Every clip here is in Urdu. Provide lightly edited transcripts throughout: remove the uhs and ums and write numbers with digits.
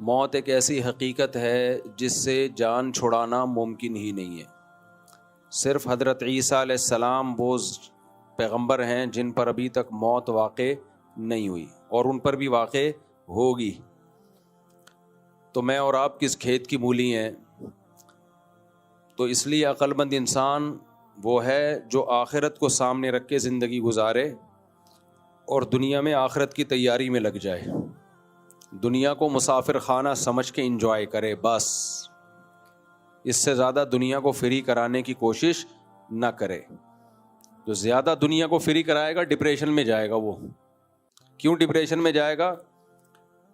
موت ایک ایسی حقیقت ہے جس سے جان چھڑانا ممکن ہی نہیں ہے. صرف حضرت عیسیٰ علیہ السلام وہ پیغمبر ہیں جن پر ابھی تک موت واقع نہیں ہوئی اور ان پر بھی واقع ہوگی. تو میں اور آپ کس کھیت کی مولی ہیں؟ تو اس لیے عقل مند انسان وہ ہے جو آخرت کو سامنے رکھ کے زندگی گزارے اور دنیا میں آخرت کی تیاری میں لگ جائے. دنیا کو مسافر خانہ سمجھ کے انجوائے کرے بس. اس سے زیادہ دنیا کو فری کرانے کی کوشش نہ کرے. جو زیادہ دنیا کو فری کرائے گا ڈپریشن میں جائے گا. وہ کیوں ڈپریشن میں جائے گا؟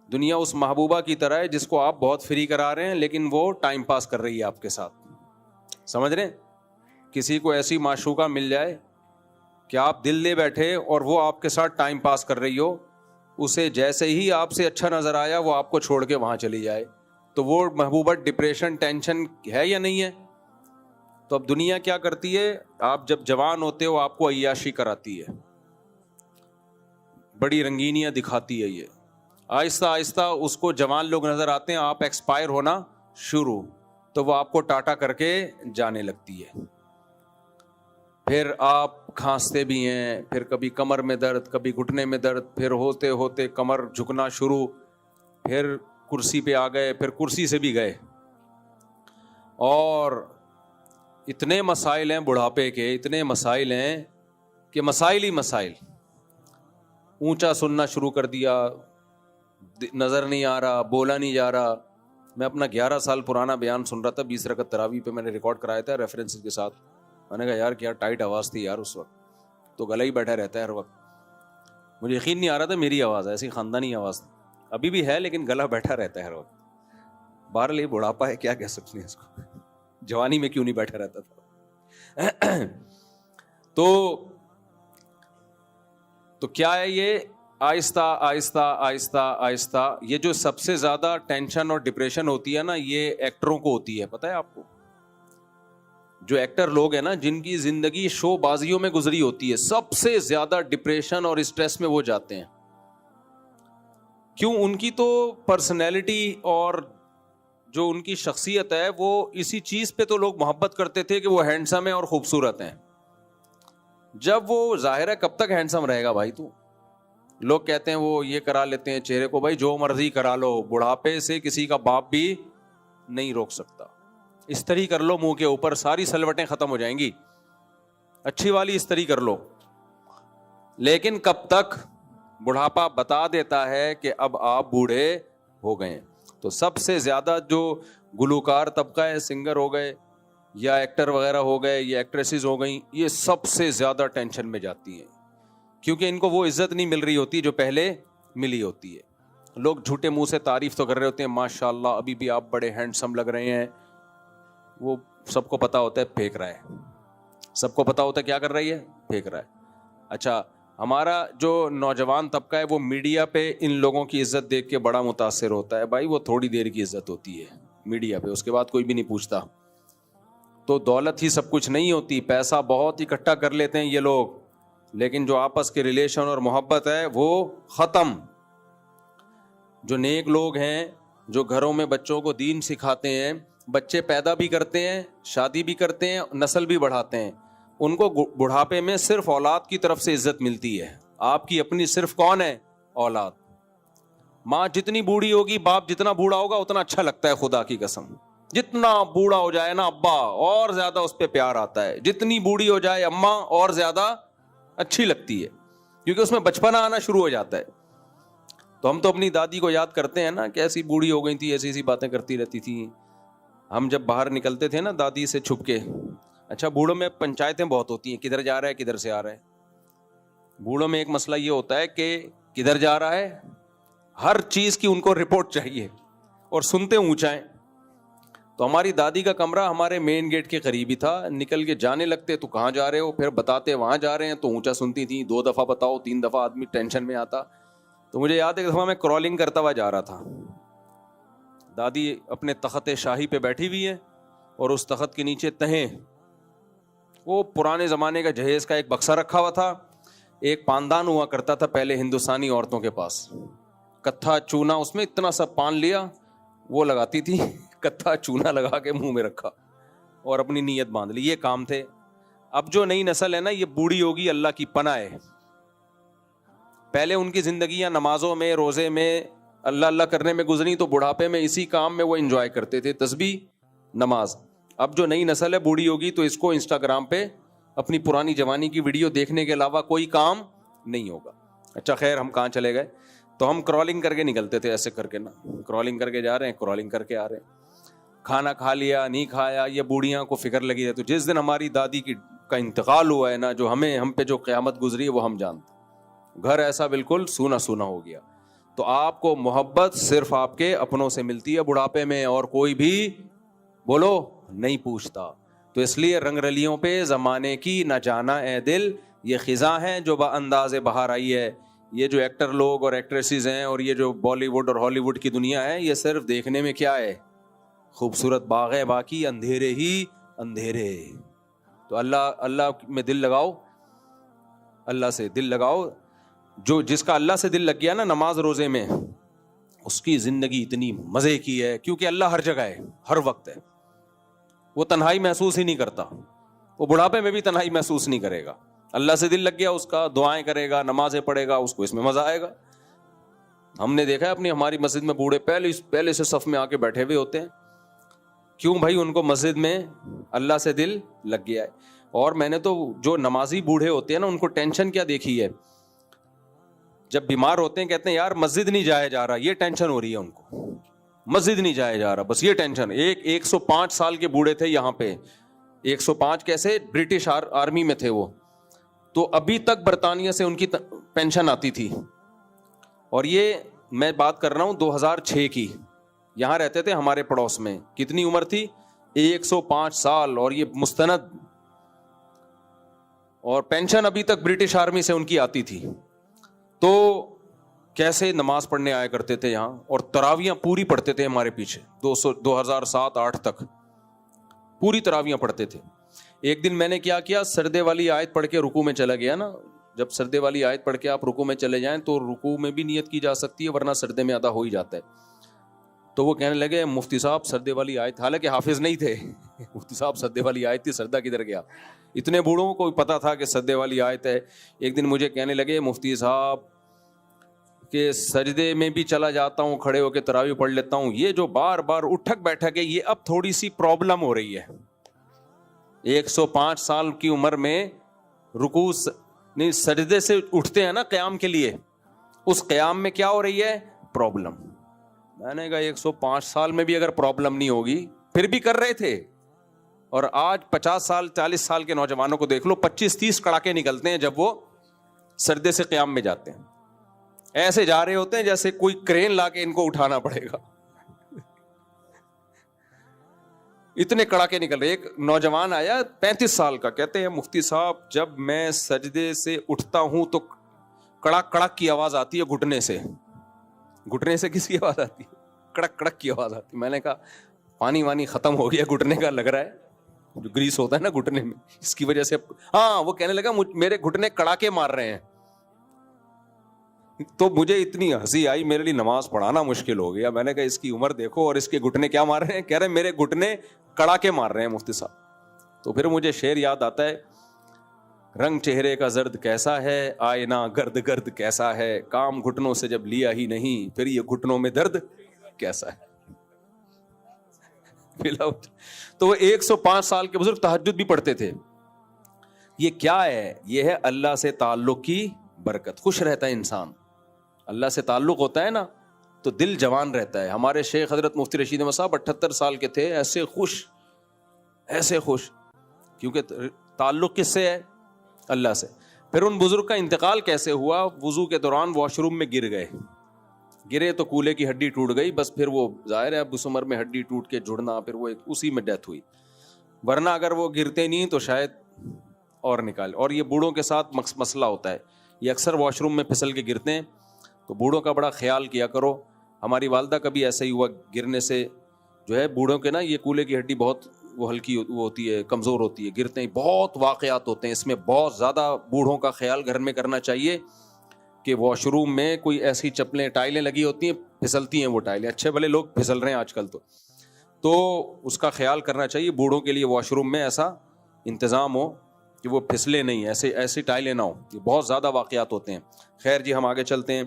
دنیا اس محبوبہ کی طرح ہے جس کو آپ بہت فری کرا رہے ہیں لیکن وہ ٹائم پاس کر رہی ہے آپ کے ساتھ. سمجھ رہے ہیں؟ کسی کو ایسی معشوقہ مل جائے کہ آپ دل دے بیٹھے اور وہ آپ کے ساتھ ٹائم پاس کر رہی ہو, اسے جیسے ہی آپ سے اچھا نظر آیا وہ آپ کو چھوڑ کے وہاں چلی جائے, تو وہ محبوبہ ڈپریشن ٹینشن ہے یا نہیں ہے؟ تو اب دنیا کیا کرتی ہے, آپ جب جوان ہوتے ہو آپ کو عیاشی کراتی ہے, بڑی رنگینیاں دکھاتی ہے. یہ آہستہ آہستہ اس کو جوان لوگ نظر آتے ہیں, آپ ایکسپائر ہونا شروع, تو وہ آپ کو ٹاٹا کر کے جانے لگتی ہے. پھر آپ کھانستے بھی ہیں, پھر کبھی کمر میں درد, کبھی گھٹنے میں درد, پھر ہوتے ہوتے کمر جھکنا شروع, پھر کرسی پہ آ گئے, پھر کرسی سے بھی گئے. اور اتنے مسائل ہیں بڑھاپے کے, اتنے مسائل ہیں کہ مسائل ہی مسائل. اونچا سننا شروع کر دیا, نظر نہیں آ رہا, بولا نہیں جا رہا. میں اپنا 11 سال پرانا بیان سن رہا تھا 20 رکعت تراویح پہ, میں نے ریکارڈ کرایا تھا ریفرنس کے ساتھ. میں نے کہا یار کیا ٹائٹ آواز تھی یار اس وقت, تو گلا ہی بیٹھا رہتا ہے ہر وقت. مجھے یقین نہیں آ رہا تھا میری آواز ہے, ایسی خاندانی آواز ابھی بھی ہے لیکن گلا بیٹھا رہتا ہے ہر وقت. بہرحال یہ بڑھاپا ہے, کیا کہہ سکتے ہیں اس کو, جوانی میں کیوں نہیں بیٹھا رہتا تھا. تو کیا ہے یہ آہستہ آہستہ آہستہ آہستہ, یہ جو سب سے زیادہ ٹینشن اور ڈپریشن ہوتی ہے نا, یہ ایکٹروں کو ہوتی ہے. پتہ ہے آپ کو, جو ایکٹر لوگ ہیں نا جن کی زندگی شو بازیوں میں گزری ہوتی ہے, سب سے زیادہ ڈپریشن اور اسٹریس میں وہ جاتے ہیں. کیوں؟ ان کی تو پرسنالٹی اور جو ان کی شخصیت ہے وہ اسی چیز پہ تو لوگ محبت کرتے تھے کہ وہ ہینڈسم ہیں اور خوبصورت ہیں. جب وہ ظاہر ہے کب تک ہینڈسم رہے گا بھائی؟ تو لوگ کہتے ہیں وہ یہ کرا لیتے ہیں چہرے کو, بھائی جو مرضی کرا لو, بڑھاپے سے کسی کا باپ بھی نہیں روک سکتا. استری کر لو منہ کے اوپر, ساری سلوٹیں ختم ہو جائیں گی. اچھی والی استری کر لو, لیکن کب تک؟ بڑھاپا بتا دیتا ہے کہ اب آپ بوڑھے ہو گئے. تو سب سے زیادہ جو گلوکار طبقہ ہے, سنگر ہو گئے یا ایکٹر وغیرہ ہو گئے یا ایکٹریسز ہو گئیں, یہ سب سے زیادہ ٹینشن میں جاتی ہیں, کیونکہ ان کو وہ عزت نہیں مل رہی ہوتی جو پہلے ملی ہوتی ہے. لوگ جھوٹے منہ سے تعریف تو کر رہے ہوتے ہیں, ماشاء اللہ ابھی بھی آپ بڑے ہینڈسم لگ رہے ہیں. وہ سب کو پتا ہوتا ہے پھینک رہا ہے, سب کو پتا ہوتا ہے کیا کر رہی ہے, پھینک رہا ہے. اچھا, ہمارا جو نوجوان طبقہ ہے وہ میڈیا پہ ان لوگوں کی عزت دیکھ کے بڑا متاثر ہوتا ہے. بھائی وہ تھوڑی دیر کی عزت ہوتی ہے میڈیا پہ, اس کے بعد کوئی بھی نہیں پوچھتا. تو دولت ہی سب کچھ نہیں ہوتی, پیسہ بہت اکٹھا کر لیتے ہیں یہ لوگ, لیکن جو آپس کے ریلیشن اور محبت ہے وہ ختم. جو نیک لوگ ہیں, جو گھروں میں بچوں کو دین سکھاتے ہیں, بچے پیدا بھی کرتے ہیں, شادی بھی کرتے ہیں, نسل بھی بڑھاتے ہیں, ان کو بڑھاپے میں صرف اولاد کی طرف سے عزت ملتی ہے. آپ کی اپنی صرف کون ہے؟ اولاد. ماں جتنی بوڑھی ہوگی, باپ جتنا بوڑھا ہوگا اتنا اچھا لگتا ہے, خدا کی قسم. جتنا بوڑھا ہو جائے نا ابا اور زیادہ اس پہ پیار آتا ہے, جتنی بوڑھی ہو جائے اماں اور زیادہ اچھی لگتی ہے, کیونکہ اس میں بچپنا آنا شروع ہو جاتا ہے. تو ہم تو اپنی دادی کو یاد کرتے ہیں نا کہ ایسی بوڑھی ہو گئی تھی, ایسی ایسی باتیں کرتی رہتی تھی. ہم جب باہر نکلتے تھے نا دادی سے چھپ کے, اچھا بوڑھوں میں پنچایتیں بہت ہوتی ہیں, کدھر جا رہا ہے کدھر سے آ رہا ہے. بوڑھوں میں ایک مسئلہ یہ ہوتا ہے کہ کدھر جا رہا ہے, ہر چیز کی ان کو رپورٹ چاہیے اور سنتے اونچا ہیں. تو ہماری دادی کا کمرہ ہمارے مین گیٹ کے قریب ہی تھا, نکل کے جانے لگتے تو کہاں جا رہے ہو, پھر بتاتے وہاں جا رہے ہیں, تو اونچا سنتی تھی. 2 دفعہ بتاؤ 3 دفعہ آدمی ٹینشن میں آتا. تو مجھے یاد ہے ایک دفعہ میں کرالنگ کرتا ہوا جا رہا تھا, دادی اپنے تخت شاہی پہ بیٹھی ہوئی ہے اور اس تخت کے نیچے تہیں وہ پرانے زمانے کا جہیز کا ایک بکسا رکھا ہوا تھا. ایک پاندان ہوا کرتا تھا پہلے ہندوستانی عورتوں کے پاس, کتھا چونا, اس میں اتنا سا پان لیا, وہ لگاتی تھی کتھا چونا لگا کے منہ میں رکھا اور اپنی نیت باندھ لی, یہ کام تھے. اب جو نئی نسل ہے نا یہ بوڑھی ہوگی, اللہ کی پناہ ہے. پہلے ان کی زندگیاں نمازوں میں, روزے میں, اللہ اللہ کرنے میں گزری, تو بڑھاپے میں اسی کام میں وہ انجوائے کرتے تھے, تسبیح, نماز. اب جو نئی نسل ہے بوڑھی ہوگی تو اس کو انسٹاگرام پہ اپنی پرانی جوانی کی ویڈیو دیکھنے کے علاوہ کوئی کام نہیں ہوگا. اچھا خیر, ہم کہاں چلے گئے؟ تو ہم کرالنگ کر کے نکلتے تھے, ایسے کر کے نا, کرالنگ کر کے جا رہے ہیں, کرالنگ کر کے آ رہے ہیں. کھانا کھا لیا نہیں کھایا, یہ بوڑھیاں کو فکر لگی رہتی. جس دن ہماری دادی کا انتقال ہوا ہے نا, جو ہم پہ جو قیامت گزری ہے وہ ہم جانتے. گھر ایسا بالکل سونا سونا ہو گیا. تو آپ کو محبت صرف آپ کے اپنوں سے ملتی ہے بڑھاپے میں, اور کوئی بھی بولو نہیں پوچھتا. تو اس لیے رنگ رلیوں پہ زمانے کی نہ جانا اے دل, یہ خزاں ہے جو با انداز بہار آئی ہے. یہ جو ایکٹر لوگ اور ایکٹریسز ہیں اور یہ جو بالی ووڈ اور ہالی ووڈ کی دنیا ہے, یہ صرف دیکھنے میں کیا ہے, خوبصورت باغ ہے, باقی اندھیرے ہی اندھیرے. تو اللہ میں دل لگاؤ, اللہ سے دل لگاؤ. جو جس کا اللہ سے دل لگ گیا نا نماز روزے میں, اس کی زندگی اتنی مزے کی ہے, کیونکہ اللہ ہر جگہ ہے, ہر وقت ہے. وہ تنہائی محسوس ہی نہیں کرتا, وہ بڑھاپے میں بھی تنہائی محسوس نہیں کرے گا. اللہ سے دل لگ گیا اس کا, دعائیں کرے گا, نمازیں پڑھے گا, اس کو اس میں مزہ آئے گا. ہم نے دیکھا ہے اپنی ہماری مسجد میں بوڑھے پہلے سے صف میں آ کے بیٹھے ہوئے ہوتے ہیں. کیوں بھائی؟ ان کو مسجد میں اللہ سے دل لگ گیا ہے. اور میں نے تو جو نمازی بوڑھے ہوتے ہیں نا, ان کو ٹینشن کیا دیکھی ہے, جب بیمار ہوتے ہیں کہتے ہیں یار مسجد نہیں جایا جا رہا, یہ ٹینشن ہو رہی ہے ان کو, مسجد نہیں جایا جا رہا, بس یہ ٹینشن. 105 سال کے بوڑھے تھے یہاں پہ, 105 کیسے, برٹش آرمی میں تھے وہ, تو ابھی تک برطانیہ سے ان کی پینشن آتی تھی. اور یہ میں بات کر رہا ہوں 2006 کی, یہاں رہتے تھے ہمارے پڑوس میں. کتنی عمر تھی؟ 105 سال, اور یہ مستند, اور پینشن ابھی تک برٹش آرمی سے ان کی آتی تھی. تو کیسے نماز پڑھنے آیا کرتے تھے یہاں, اور تراویاں پوری پڑھتے تھے ہمارے پیچھے. 2007-8 تک پوری تراویاں پڑھتے تھے. ایک دن میں نے کیا کیا, سردے والی آیت پڑھ کے رکوع میں چلا گیا نا. جب سردے والی آیت پڑھ کے آپ رکوع میں چلے جائیں تو رکوع میں بھی نیت کی جا سکتی ہے, ورنہ سردے میں ادا ہو ہی جاتا ہے. تو وہ کہنے لگے مفتی صاحب سردے والی آیت, حالانکہ حافظ نہیں تھے, مفتی صاحب سردے والی آیت تھی, سردہ کدھر گیا. اتنے بوڑھوں کو پتا تھا کہ سردے والی آیت ہے. ایک دن مجھے کہنے لگے مفتی صاحب کہ سجدے میں بھی چلا جاتا ہوں, کھڑے ہو کے تراویح پڑھ لیتا ہوں, یہ جو بار بار اٹھک بیٹھک ہے یہ اب تھوڑی سی پرابلم ہو رہی ہے. 105 سال کی عمر میں رکوع نہیں, سجدے سے اٹھتے ہیں نا قیام کے لیے, اس قیام میں کیا ہو رہی ہے, پرابلم. میں نے کہا 105 سال میں بھی اگر پرابلم نہیں ہوگی, پھر بھی کر رہے تھے. اور آج 50 سال 40 سال کے نوجوانوں کو دیکھ لو, 25-30 کڑاکے نکلتے ہیں جب وہ سجدے سے قیام میں جاتے ہیں. ایسے جا رہے ہوتے ہیں جیسے کوئی کرین لا کے ان کو اٹھانا پڑے گا, اتنے کڑاکے نکل رہے. ایک نوجوان آیا 35 سال کا, کہتے ہیں مفتی صاحب جب میں سجدے سے اٹھتا ہوں تو کڑک کڑک کی آواز آتی ہے گھٹنے سے. گھٹنے سے کس کی آواز آتی ہے؟ کڑک کڑک کی آواز آتی ہے. میں نے کہا پانی وانی ختم ہو گیا گھٹنے کا, لگ رہا ہے جو گریس ہوتا ہے نا گھٹنے میں, اس کی وجہ سے. ہاں, وہ کہنے لگا میرے گھٹنے کڑاکے مار رہے ہیں. تو مجھے اتنی ہنسی آئی, میرے لیے نماز پڑھانا مشکل ہو گیا. میں نے کہا اس کی عمر دیکھو اور اس کے گھٹنے کیا مار رہے ہیں. کہہ رہے میرے گھٹنے کڑاکے مار رہے ہیں مفتی صاحب. تو پھر مجھے شعر یاد آتا ہے, رنگ چہرے کا زرد کیسا ہے, آئینہ گرد گرد کیسا ہے, کام گھٹنوں سے جب لیا ہی نہیں, پھر یہ گھٹنوں میں درد کیسا ہے. تو وہ 105 سال کے بزرگ تہجد بھی پڑھتے تھے. یہ کیا ہے؟ یہ ہے اللہ سے تعلق کی برکت. خوش رہتا ہے انسان, اللہ سے تعلق ہوتا ہے نا تو دل جوان رہتا ہے. ہمارے شیخ حضرت مفتی رشید احمد صاحب 78 سال کے تھے, ایسے خوش, کیونکہ تعلق کس سے ہے؟ اللہ سے. پھر ان بزرگ کا انتقال کیسے ہوا؟ وضو کے دوران واش روم میں گرے تو کولے کی ہڈی ٹوٹ گئی. بس پھر وہ ظاہر ہے اب اس عمر میں ہڈی ٹوٹ کے جڑنا, پھر وہ اسی میں ڈیتھ ہوئی. ورنہ اگر وہ گرتے نہیں تو شاید اور نکال. اور یہ بوڑھوں کے ساتھ مسئلہ ہوتا ہے, یہ اکثر واش روم میں پھسل کے گرتے ہیں, تو بوڑھوں کا بڑا خیال کیا کرو. ہماری والدہ کا بھی ایسا ہی ہوا, گرنے سے جو ہے بوڑھوں کے نا یہ کولے کی ہڈی بہت وہ ہلکی ہوتی ہے, کمزور ہوتی ہے, گرتے ہیں. بہت واقعات ہوتے ہیں اس میں, بہت زیادہ بوڑھوں کا خیال گھر میں کرنا چاہیے. کہ واش روم میں کوئی ایسی چپلیں ٹائلیں لگی ہوتی ہیں پھسلتی ہیں وہ ٹائلیں, اچھے بھلے لوگ پھسل رہے ہیں آج کل تو اس کا خیال کرنا چاہیے بوڑھوں کے لیے واش روم میں ایسا انتظام ہو کہ وہ پھسلے نہیں, ایسی ٹائلیں نہ ہو. یہ بہت زیادہ واقعات ہوتے ہیں. خیر جی, ہم آگے چلتے ہیں.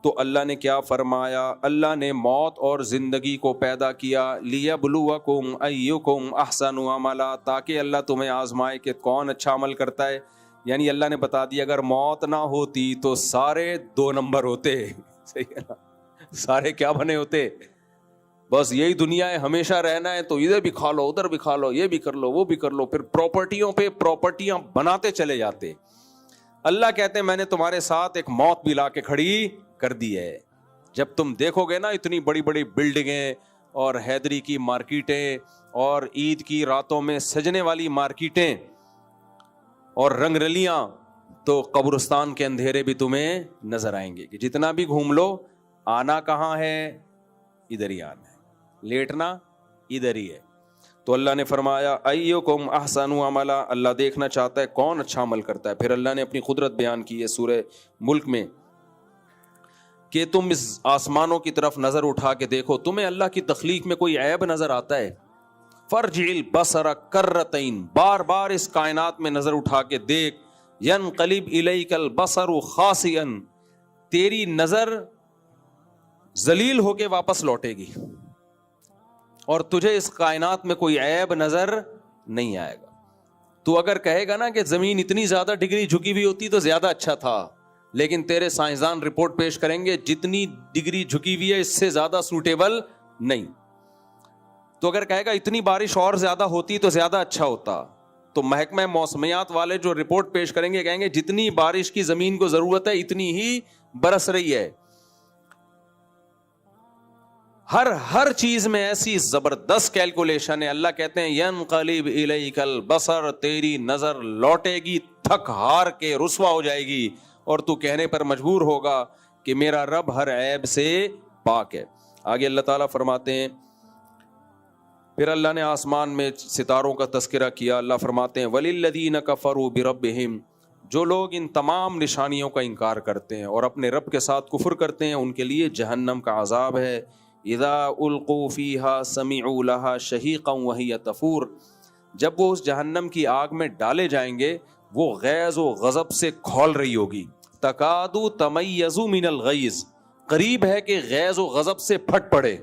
تو اللہ نے کیا فرمایا, اللہ نے موت اور زندگی کو پیدا کیا لیبلوکم ایکم احسن عملا, تاکہ اللہ تمہیں آزمائے کہ کون اچھا عمل کرتا ہے. یعنی اللہ نے بتا دیا اگر موت نہ ہوتی تو سارے 2 نمبر ہوتے. صحیح ہے نا, سارے کیا بنے ہوتے, بس یہی دنیا ہے, ہمیشہ رہنا ہے تو ادھر بھی کھا لو ادھر بھی کھا لو, یہ بھی کر لو وہ بھی کر لو, پھر پراپرٹیوں پہ پراپرٹیاں بناتے چلے جاتے. اللہ کہتے ہیں میں نے تمہارے ساتھ ایک موت بھی لا کے کھڑی کر دی ہے. جب تم دیکھو گے نا اتنی بڑی بڑی بلڈنگیں اور حیدری کی مارکیٹیں اور عید کی راتوں میں سجنے والی مارکیٹیں اور رنگ رلیاں, تو قبرستان کے اندھیرے بھی تمہیں نظر آئیں گے کہ جتنا بھی گھوم لو آنا کہاں ہے, ادھر ہی آنا ہے, لیٹنا ادھر ہی ہے. تو اللہ نے فرمایا ایکم احسن عملا, اللہ دیکھنا چاہتا ہے کون اچھا عمل کرتا ہے. پھر اللہ نے اپنی قدرت بیان کی ہے سورہ ملک میں کہ تم اس آسمانوں کی طرف نظر اٹھا کے دیکھو, تمہیں اللہ کی تخلیق میں کوئی عیب نظر آتا ہے؟ فرجع البصر کرتین, بار بار اس کائنات میں نظر اٹھا کے دیکھ. ینقلب الیک البصر خاسئا, تیری نظر ذلیل ہو کے واپس لوٹے گی اور تجھے اس کائنات میں کوئی عیب نظر نہیں آئے گا. تو اگر کہے گا نا کہ زمین اتنی زیادہ ڈگری جھکی ہوئی ہوتی تو زیادہ اچھا تھا, لیکن تیرے سائنسدان رپورٹ پیش کریں گے جتنی ڈگری جھکی ہوئی ہے اس سے زیادہ سوٹیبل نہیں. تو اگر کہے گا اتنی بارش اور زیادہ ہوتی تو زیادہ اچھا ہوتا, تو محکمہ موسمیات والے جو رپورٹ پیش کریں گے کہیں گے جتنی بارش کی زمین کو ضرورت ہے اتنی ہی برس رہی ہے. ہر چیز میں ایسی زبردست کیلکولیشن ہے. اللہ کہتے ہیں ینقلب الیک البصر, تیری نظر لوٹے گی تھک ہار کے رسوا ہو جائے گی اور تو کہنے پر مجبور ہوگا کہ میرا رب ہر عیب سے پاک ہے. آگے اللہ تعالیٰ فرماتے ہیں, پھر اللہ نے آسمان میں ستاروں کا تذکرہ کیا. اللہ فرماتے ہیں وَلِلَّذِينَ كَفَرُوا بِرَبِّهِمْ, جو لوگ ان تمام نشانیوں کا انکار کرتے ہیں اور اپنے رب کے ساتھ کفر کرتے ہیں ان کے لیے جہنم کا عذاب ہے. اذا القوا فیہا سمعوا لہا شہیقا وہی تفور, جب وہ اس جہنم کی آگ میں ڈالے جائیں گے وہ غیظ و غضب سے کھول رہی ہوگی. تکاد تمیز من الغیظ, قریب ہے کہ غیظ و غضب سے پھٹ پڑے.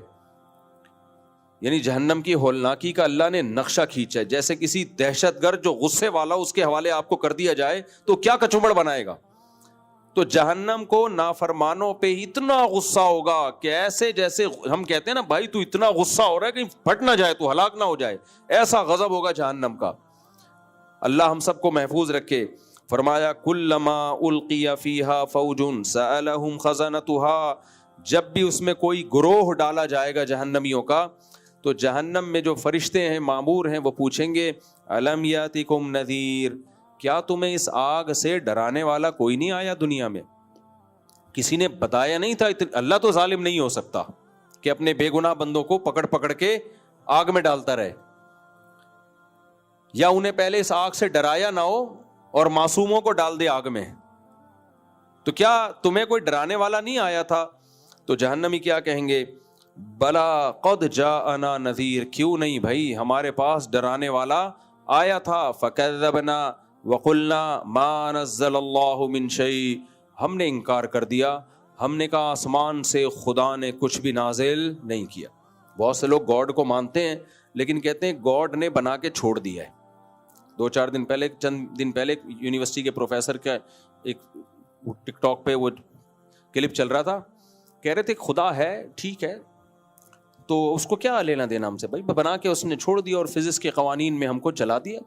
یعنی جہنم کی ہولناکی کا اللہ نے نقشہ کھینچا ہے. جیسے کسی دہشت گرد جو غصے والا اس کے حوالے آپ کو کر دیا جائے تو کیا کچوبڑ بنائے گا. تو جہنم کو نافرمانوں پہ اتنا غصہ ہوگا کہ ایسے جیسے ہم کہتے ہیں نا بھائی تو اتنا غصہ ہو رہا ہے کہ پھٹ نہ جائے, تو ہلاک نہ ہو جائے, ایسا غضب ہوگا جہنم کا. اللہ ہم سب کو محفوظ رکھے. فرمایا کلما القی فیہا فوج سألہم خزنتہا, جب بھی اس میں کوئی گروہ ڈالا جائے گا جہنمیوں کا تو جہنم میں جو فرشتے ہیں مامور ہیں وہ پوچھیں گے الم یاتکم نذیر, کیا تمہیں اس آگ سے ڈرانے والا کوئی نہیں آیا دنیا میں؟ کسی نے بتایا نہیں تھا؟ اللہ تو ظالم نہیں ہو سکتا کہ اپنے بے گناہ بندوں کو پکڑ پکڑ کے آگ میں ڈالتا رہے, یا انہیں پہلے اس آگ سے ڈرایا نہ ہو اور معصوموں کو ڈال دے آگ میں. تو کیا تمہیں کوئی ڈرانے والا نہیں آیا تھا؟ تو جہنمی کیا کہیں گے بلا قد جاءنا نذیر, کیوں نہیں بھائی ہمارے پاس ڈرانے والا آیا تھا. فکذبنا وقلنا ما نزل اللہ من شیء, ہم نے انکار کر دیا, ہم نے کہا آسمان سے خدا نے کچھ بھی نازل نہیں کیا. بہت سے لوگ گاڈ کو مانتے ہیں لیکن کہتے ہیں گاڈ نے بنا کے چھوڑ دیا ہے. چند دن پہلے یونیورسٹی کے پروفیسر کا ایک ٹک ٹاک پہ وہ کلپ چل رہا تھا, کہہ رہے تھے خدا ہے ٹھیک ہے تو اس کو کیا لینا دینا ہم سے, بھائی بنا کے اس نے چھوڑ دیا اور فزکس کے قوانین میں ہم کو چلا دیا,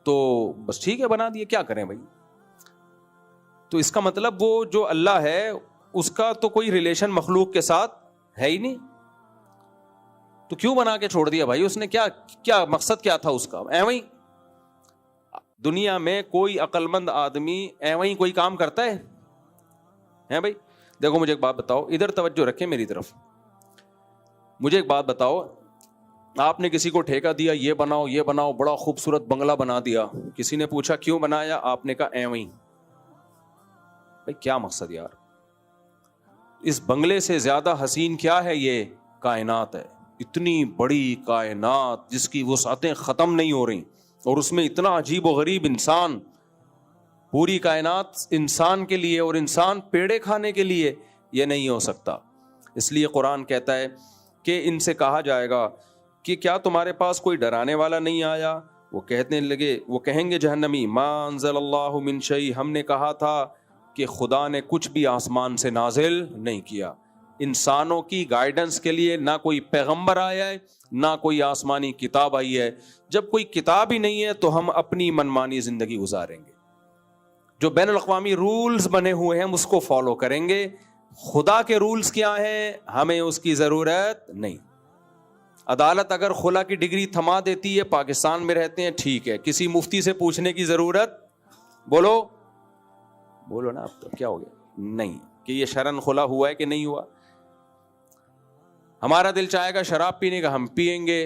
تو بس ٹھیک ہے بنا دیے, کیا کریں بھائی. تو اس کا مطلب وہ جو اللہ ہے اس کا تو کوئی ریلیشن مخلوق کے ساتھ ہے ہی نہیں, تو کیوں بنا کے چھوڑ دیا بھائی, اس نے کیا مقصد کیا تھا اس کا. ایویں دنیا میں کوئی عقل مند آدمی ایویں کوئی کام کرتا ہے بھائی. دیکھو مجھے ایک بات بتاؤ, ادھر توجہ رکھیں میری طرف. مجھے ایک بات بتاؤ, آپ نے کسی کو ٹھیکہ دیا یہ بناؤ, بڑا خوبصورت بنگلہ بنا دیا, کسی نے پوچھا کیوں بنایا, آپ نے کہا ایویں. بھائی کیا مقصد یار؟ اس بنگلے سے زیادہ حسین کیا ہے؟ یہ کائنات ہے، اتنی بڑی کائنات جس کی وسعتیں ختم نہیں ہو رہی، اور اس میں اتنا عجیب و غریب انسان، پوری کائنات انسان کے لیے اور انسان پیڑے کھانے کے لیے، یہ نہیں ہو سکتا۔ اس لیے قرآن کہتا ہے کہ ان سے کہا جائے گا کہ کیا تمہارے پاس کوئی ڈرانے والا نہیں آیا؟ وہ کہیں گے جہنمی، ما انزل اللہ من شیء، ہم نے کہا تھا کہ خدا نے کچھ بھی آسمان سے نازل نہیں کیا۔ انسانوں کی گائیڈنس کے لیے نہ کوئی پیغمبر آیا ہے، نہ کوئی آسمانی کتاب آئی ہے۔ جب کوئی کتاب ہی نہیں ہے تو ہم اپنی منمانی زندگی گزاریں گے، جو بین الاقوامی رولز بنے ہوئے ہیں ہم اس کو فالو کریں گے۔ خدا کے رولز کیا ہیں ہمیں اس کی ضرورت نہیں۔ عدالت اگر خلا کی ڈگری تھما دیتی ہے، پاکستان میں رہتے ہیں ٹھیک ہے، کسی مفتی سے پوچھنے کی ضرورت، بولو نا اب تو کیا ہو گیا، نہیں کہ یہ شرن خلا ہوا ہے کہ نہیں ہوا۔ ہمارا دل چاہے گا شراب پینے کا، ہم پیئیں گے۔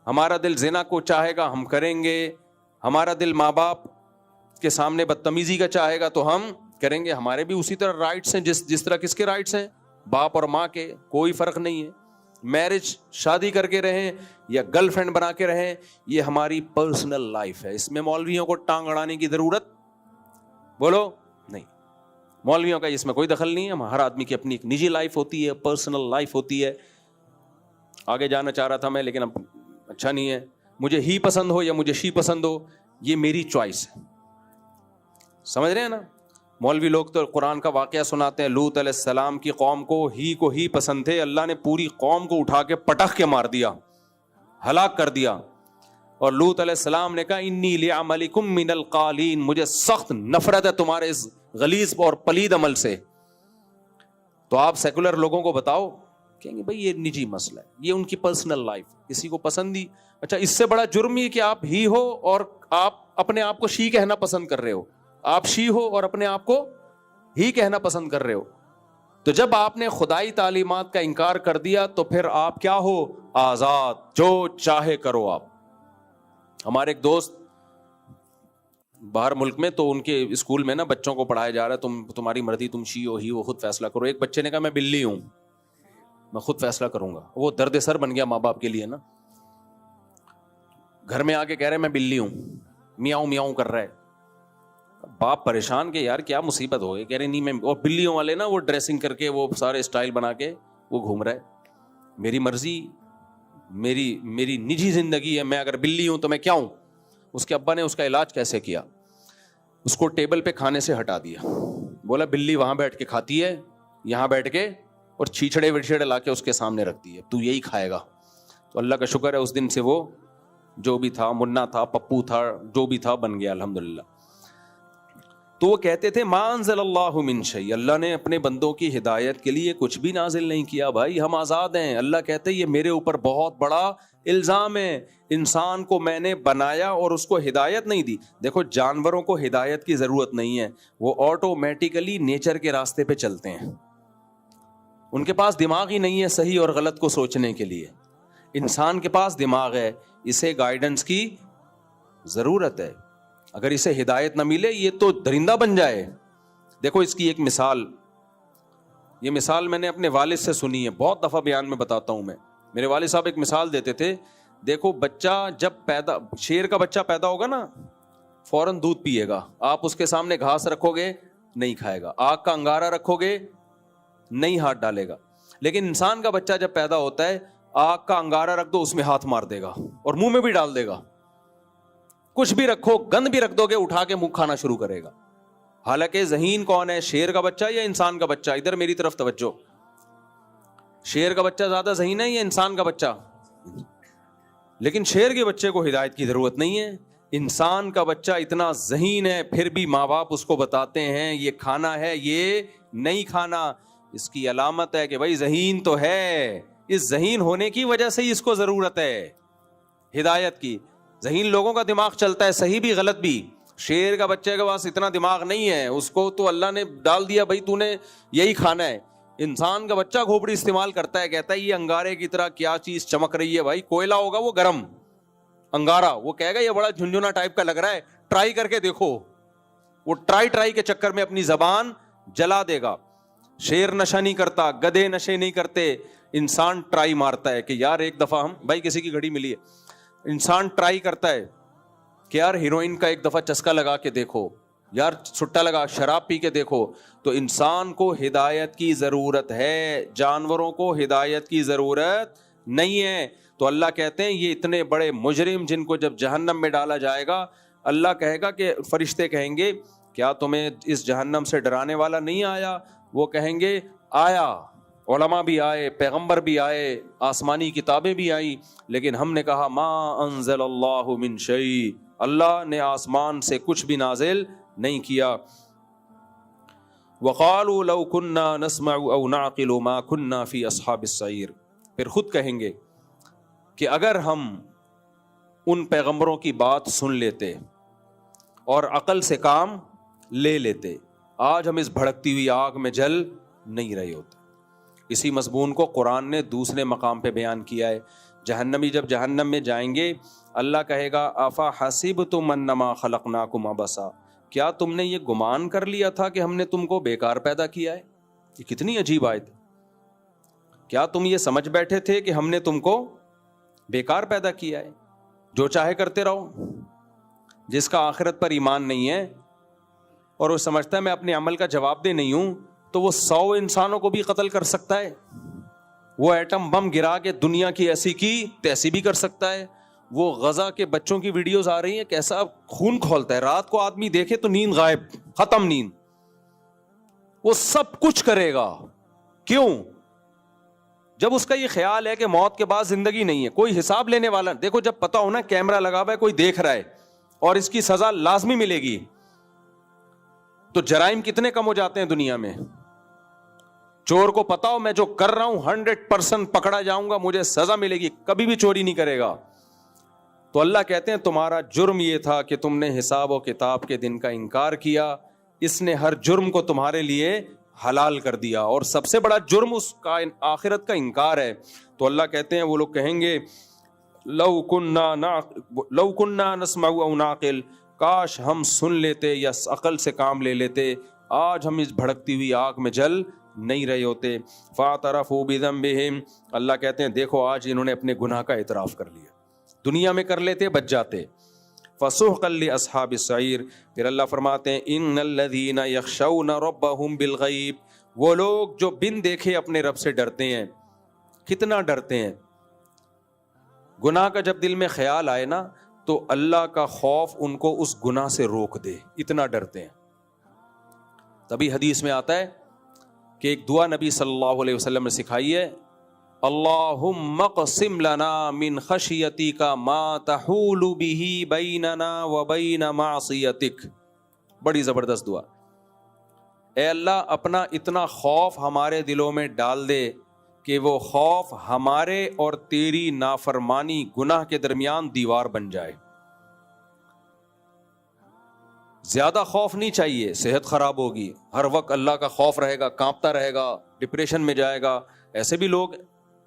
ہمارا دل زنا کو چاہے گا، ہم کریں گے۔ ہمارا دل ماں باپ کے سامنے بدتمیزی کا چاہے گا تو ہم کریں گے۔ ہمارے بھی اسی طرح رائٹس ہیں جس طرح کس کے رائٹس ہیں؟ باپ اور ماں کے، کوئی فرق نہیں ہے۔ میرج شادی کر کے رہیں یا گرل فرینڈ بنا کے رہیں، یہ ہماری پرسنل لائف ہے، اس میں مولویوں کو ٹانگ اڑانے کی ضرورت نہیں۔ مولویوں کا اس میں کوئی دخل نہیں ہے۔ ہر آدمی کی اپنی ایک نجی لائف ہوتی ہے، پرسنل لائف ہوتی ہے۔ آگے جانا چاہ رہا تھا میں، لیکن اب اچھا نہیں ہے۔ مجھے ہی پسند ہو یا مجھے شی پسند ہو، یہ میری چوائس ہے، سمجھ رہے ہیں نا؟ مولوی لوگ تو قرآن کا واقعہ سناتے ہیں، لوط علیہ السلام کی قوم کو ہی پسند تھے، اللہ نے پوری قوم کو اٹھا کے پٹخ کے مار دیا، ہلاک کر دیا۔ اور لوط علیہ السلام نے کہا انی لعملکم من القالین، مجھے سخت نفرت ہے تمہارے اس غلیظ اور پلید عمل سے۔ تو آپ سیکولر لوگوں کو بتاؤ، کہیں گے بھائی یہ نجی مسئلہ ہے، یہ ان کی پرسنل لائف، کسی کو پسند ہی۔ اچھا اس سے بڑا جرم یہ کہ آپ ہی ہو اور آپ اپنے آپ کو شی کہنا پسند کر رہے ہو، آپ شی ہو اور اپنے آپ کو ہی کہنا پسند کر رہے ہو۔ تو جب آپ نے خدائی تعلیمات کا انکار کر دیا تو پھر آپ کیا ہو؟ آزاد، جو چاہے کرو آپ۔ ہمارے ایک دوست باہر ملک میں، تو ان کے اسکول میں نا بچوں کو پڑھایا جا رہا ہے، تمہاری مرضی، تم شی ہو ہی ہو، خود فیصلہ کرو۔ ایک بچے نے کہا میں بلی ہوں، میں خود فیصلہ کروں گا۔ وہ درد سر بن گیا ماں باپ کے لیے نا، گھر میں آ کے کہہ رہے میں بلی ہوں، میاؤں میاؤں کر رہا ہے۔ باپ پریشان کہ یار کیا مصیبت ہو گئی، کہہ رہے نہیں میں، اور بلیوں والے نا وہ ڈریسنگ کر کے وہ سارے اسٹائل بنا کے وہ گھوم رہا ہے۔ میری مرضی، میری نجی زندگی ہے، میں اگر بلی ہوں تو میں کیا ہوں؟ اس کے ابا نے اس کا علاج کیسے کیا؟ اس کو ٹیبل پہ کھانے سے ہٹا دیا، بولا بلی وہاں بیٹھ کے کھاتی ہے، یہاں بیٹھ کے، اور چھیچڑے وچھڑے لا کے اس کے سامنے رکھتی ہے، تو یہی کھائے گا۔ تو اللہ کا شکر ہے اس دن سے وہ جو بھی تھا، منا تھا، پپو تھا، جو بھی تھا، بن گیا الحمدللہ۔ تو وہ کہتے تھے ما انزل اللہ من شیء، اللہ نے اپنے بندوں کی ہدایت کے لیے کچھ بھی نازل نہیں کیا۔ بھائی ہم آزاد ہیں۔ اللہ کہتے یہ میرے اوپر بہت بڑا الزام ہے، انسان کو میں نے بنایا اور اس کو ہدایت نہیں دی۔ دیکھو جانوروں کو ہدایت کی ضرورت نہیں ہے، وہ آٹومیٹیکلی نیچر کے راستے پہ چلتے ہیں، ان کے پاس دماغ ہی نہیں ہے صحیح اور غلط کو سوچنے کے لیے۔ انسان کے پاس دماغ ہے، اسے گائیڈنس کی ضرورت ہے۔ اگر اسے ہدایت نہ ملے یہ تو درندہ بن جائے۔ دیکھو اس کی ایک مثال، یہ مثال میں نے اپنے والد سے سنی ہے، بہت دفعہ بیان میں بتاتا ہوں میں۔ میرے والد صاحب ایک مثال دیتے تھے، دیکھو بچہ جب شیر کا بچہ پیدا ہوگا نا، فوراً دودھ پیے گا، آپ اس کے سامنے گھاس رکھو گے نہیں کھائے گا، آگ کا انگارہ رکھو گے نہیں ہاتھ ڈالے گا۔ لیکن انسان کا بچہ جب پیدا ہوتا ہے، آگ کا انگارہ رکھ دو اس میں ہاتھ مار دے گا اور منہ میں بھی ڈال دے گا، کچھ بھی رکھو، گند بھی رکھ دو گے اٹھا کے منہ کھانا شروع کرے گا۔ حالانکہ ذہین کون ہے، شیر کا بچہ یا انسان کا بچہ؟ ادھر میری طرف توجہ، شیر کا بچہ زیادہ ذہین ہے یا انسان کا بچہ؟ لیکن شیر کے بچے کو ہدایت کی ضرورت نہیں ہے، انسان کا بچہ اتنا ذہین ہے، پھر بھی ماں باپ اس کو بتاتے ہیں یہ کھانا ہے یہ نہیں کھانا۔ اس کی علامت ہے کہ بھائی ذہین تو ہے، اس ذہین ہونے کی وجہ سے ہی اس کو ضرورت ہے ہدایت کی۔ ذہین لوگوں کا دماغ چلتا ہے صحیح بھی غلط بھی، شیر کا بچے کے پاس اتنا دماغ نہیں ہے، اس کو تو اللہ نے ڈال دیا بھائی تو نے یہی کھانا ہے۔ انسان کا بچہ کھوپڑی استعمال کرتا ہے، کہتا ہے یہ انگارے کی طرح کیا چیز چمک رہی ہے، بھائی کوئلہ ہوگا وہ گرم انگارہ، وہ کہے گا یہ بڑا جھنجھنا ٹائپ کا لگ رہا ہے، ٹرائی کر کے دیکھو، وہ ٹرائی کے چکر میں اپنی زبان جلا دے گا. شیر نشہ نہیں کرتا, گدھے نشے نہیں کرتے, انسان ٹرائی مارتا ہے کہ یار ایک دفعہ ہم, بھائی کسی کی گھڑی ملی ہے, انسان ٹرائی کرتا ہے کہ یار ہیروئن کا ایک دفعہ چسکا لگا کے دیکھو, یار چھٹا لگا, شراب پی کے دیکھو. تو انسان کو ہدایت کی ضرورت ہے, جانوروں کو ہدایت کی ضرورت نہیں ہے. تو اللہ کہتے ہیں یہ اتنے بڑے مجرم جن کو جب جہنم میں ڈالا جائے گا, اللہ کہے گا کہ فرشتے کہیں گے کیا تمہیں اس جہنم سے ڈرانے والا نہیں آیا؟ وہ کہیں گے آیا, علماء بھی آئے, پیغمبر بھی آئے, آسمانی کتابیں بھی آئیں, لیکن ہم نے کہا ما انزل اللہ من شیء, اللہ نے آسمان سے کچھ بھی نازل نہیں کیا. وقالوا لو كنا نسمع او نعقل ما كنا في اصحاب السعیر, پھر خود کہیں گے کہ اگر ہم ان پیغمبروں کی بات سن لیتے اور عقل سے کام لے لیتے, آج ہم اس بھڑکتی ہوئی آگ میں جل نہیں رہے ہوتے. اسی مضمون کو قرآن نے دوسرے مقام پہ بیان کیا ہے. جہنمی جب جہنم میں جائیں گے, اللہ کہے گا افا حسبتم انما خلقناکم عبثا, کیا تم نے یہ گمان کر لیا تھا کہ ہم نے تم کو بیکار پیدا کیا ہے؟ یہ کتنی عجیب آیت. کیا تم یہ سمجھ بیٹھے تھے کہ ہم نے تم کو بیکار پیدا کیا ہے, جو چاہے کرتے رہو؟ جس کا آخرت پر ایمان نہیں ہے اور وہ سمجھتا ہے میں اپنے عمل کا جواب دہ نہیں ہوں, تو وہ 100 انسانوں کو بھی قتل کر سکتا ہے. وہ ایٹم بم گرا کے دنیا کی ایسی کی تیسی بھی کر سکتا ہے. وہ غزہ کے بچوں کی ویڈیوز آ رہی ہیں, کیسا خون کھولتا ہے, رات کو آدمی دیکھے تو نیند غائب, ختم نیند. وہ سب کچھ کرے گا. کیوں؟ جب اس کا یہ خیال ہے کہ موت کے بعد زندگی نہیں ہے, کوئی حساب لینے والا. دیکھو جب پتا ہونا کیمرہ لگا ہوا ہے, کوئی دیکھ رہا ہے اور اس کی سزا لازمی ملے گی, تو جرائم کتنے کم ہو جاتے ہیں دنیا میں. چور کو پتا ہو میں جو کر رہا ہوں 100% پکڑا جاؤں گا, مجھے سزا ملے گی, کبھی بھی چوری نہیں کرے گا. تو اللہ کہتے ہیں تمہارا جرم یہ تھا کہ تم نے حساب و کتاب کے دن کا انکار کیا, اس نے ہر جرم کو تمہارے لیے حلال کر دیا, اور سب سے بڑا جرم اس کا آخرت کا انکار ہے. تو اللہ کہتے ہیں, وہ لوگ کہیں گے لو کننا نسمع او نعقل, کاش ہم سن لیتے یا عقل سے کام لے لیتے, آج ہم اس بھڑکتی ہوئی آگ میں جل نہیں رہے ہوتے. فاعترفوا بذنبہم, اللہ کہتے ہیں دیکھو آج انہوں نے اپنے گناہ کا اعتراف کر لیا. دنیا میں کر لیتے بچ جاتے. فسحقا لاصحاب السعیر, پھر اللہ فرماتے ہیں ان الذین یخشون ربہم بالغیب, وہ لوگ جو بن دیکھے اپنے رب سے ڈرتے ہیں. کتنا ڈرتے ہیں؟ گناہ کا جب دل میں خیال آئے نا, تو اللہ کا خوف ان کو اس گناہ سے روک دے, اتنا ڈرتے ہیں. تبھی حدیث میں آتا ہے کہ ایک دعا نبی صلی اللہ علیہ وسلم نے سکھائی ہے, اللہم اقسم لنا من خشیتک ما تحول بہ بیننا وبین معصیتک. بڑی زبردست دعا. اے اللہ اپنا اتنا خوف ہمارے دلوں میں ڈال دے کہ وہ خوف ہمارے اور تیری نافرمانی گناہ کے درمیان دیوار بن جائے. زیادہ خوف نہیں چاہیے, صحت خراب ہوگی, ہر وقت اللہ کا خوف رہے گا, کانپتا رہے گا, ڈپریشن میں جائے گا. ایسے بھی لوگ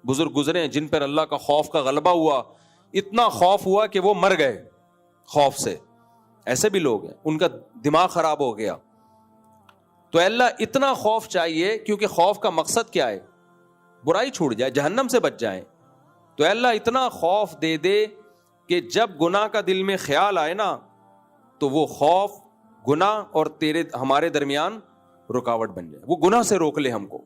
بزرگ گزرے ہیں جن پر اللہ کا خوف کا غلبہ ہوا, اتنا خوف ہوا کہ وہ مر گئے خوف سے. ایسے بھی لوگ ہیں, ان کا دماغ خراب ہو گیا. تو اللہ اتنا خوف چاہیے, کیونکہ خوف کا مقصد کیا ہے؟ برائی چھوٹ جائے, جہنم سے بچ جائیں. تو اللہ اتنا خوف دے دے کہ جب گناہ کا دل میں خیال آئے نا, تو وہ خوف گناہ اور تیرے ہمارے درمیان رکاوٹ بن جائے, وہ گناہ سے روک لے ہم کو.